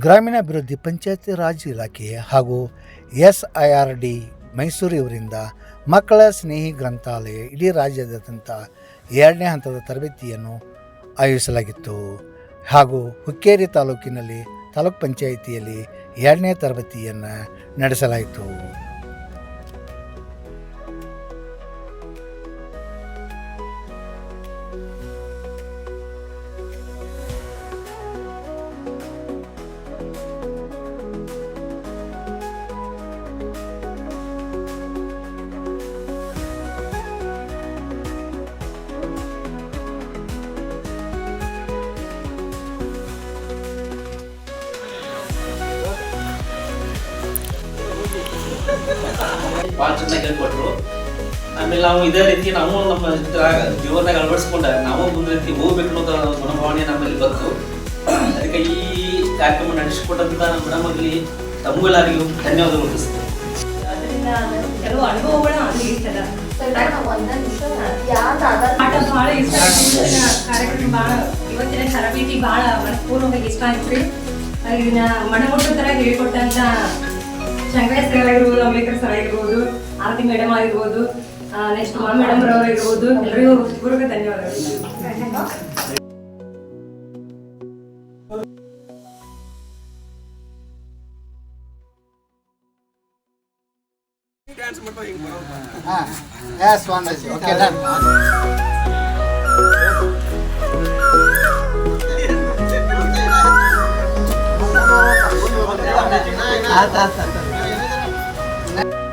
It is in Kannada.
ಗ್ರಾಮೀಣಾಭಿವೃದ್ಧಿ ಪಂಚಾಯತಿ ರಾಜ್ ಇಲಾಖೆ ಹಾಗೂ SIRD ಮೈಸೂರು ಇವರಿಂದ ಮಕ್ಕಳ ಸ್ನೇಹಿ ಗ್ರಂಥಾಲಯ ಇಡೀ ರಾಜ್ಯಾದ್ಯಂತ 2ನೇ ಹಂತದ ತರಬೇತಿಯನ್ನು ಆಯೋಜಿಸಲಾಗಿತ್ತು. ಹಾಗೂ ಹುಕ್ಕೇರಿ ತಾಲೂಕಿನಲ್ಲಿ ತಾಲೂಕ್ ಪಂಚಾಯಿತಿಯಲ್ಲಿ 2ನೇ ತರಬೇತಿಯನ್ನು ನಡೆಸಲಾಯಿತು. ಭಾಳ ಚೆನ್ನಾಗಿ ಹೇಳ್ಕೊಟ್ರು. ಆಮೇಲೆ ನಾವು ಇದೇ ರೀತಿ ನಾವು ನಮ್ಮ ಜೀವನದಾಗ ಅಳವಡಿಸ್ಕೊಂಡ ನಾವು ಮುಂದೆ ರೀತಿ ಹೋಗ್ಬೇಕು ಅನ್ನೋದು ಮನೋಭಾವನೆ ನಮ್ಮಲ್ಲಿ ಬಂತು. ಅದಕ್ಕೆ ಈ ಕಾರ್ಯಕ್ರಮ ನಡೆಸಿಕೊಟ್ಟಂತ ನಮ್ಮ ಮೇಡಮ್ ಆಗಲಿ ತಮ್ಮೆಲ್ಲರಿಗೂ ಧನ್ಯವಾದಗಳು ತಿಳಿಸ್ತೇನೆ. ಅದರಿಂದ ಕೆಲವು ಅನುಭವಗಳು ಆಗಿರ್ತದ ಭಾಳ ಇಷ್ಟ ಕಾರ್ಯಕ್ರಮ ಭಾಳ ಇವತ್ತಿನ ತರಬೇತಿ ಭಾಳ ಮನಪೂರ್ವವಾಗಿ ಇಷ್ಟ ಆಯ್ತು ರೀ. ಇದನ್ನ ಮನಮುಟ್ಟೋ ಥರ ಹೇಳ್ಕೊಟ್ಟಂತ ಶಂಕರ ಸರ್ ಆಗಿರ್ಬೋದು, ಅಂಬೇಡ್ಕರ್ ಸರ್ ಆಗಿರ್ಬೋದು, ಆರತಿ ಮೇಡಮ್ ಆಗಿರ್ಬೋದು, ನೆಕ್ಸ್ಟ್ ಮೇಡಮ್ ರವರು ಆಗಿರ್ಬೋದು, ಎಲ್ಲರಿಗೂ ಪೂರ್ವಕ ಧನ್ಯವಾದಗಳು. ಆಯ್ತು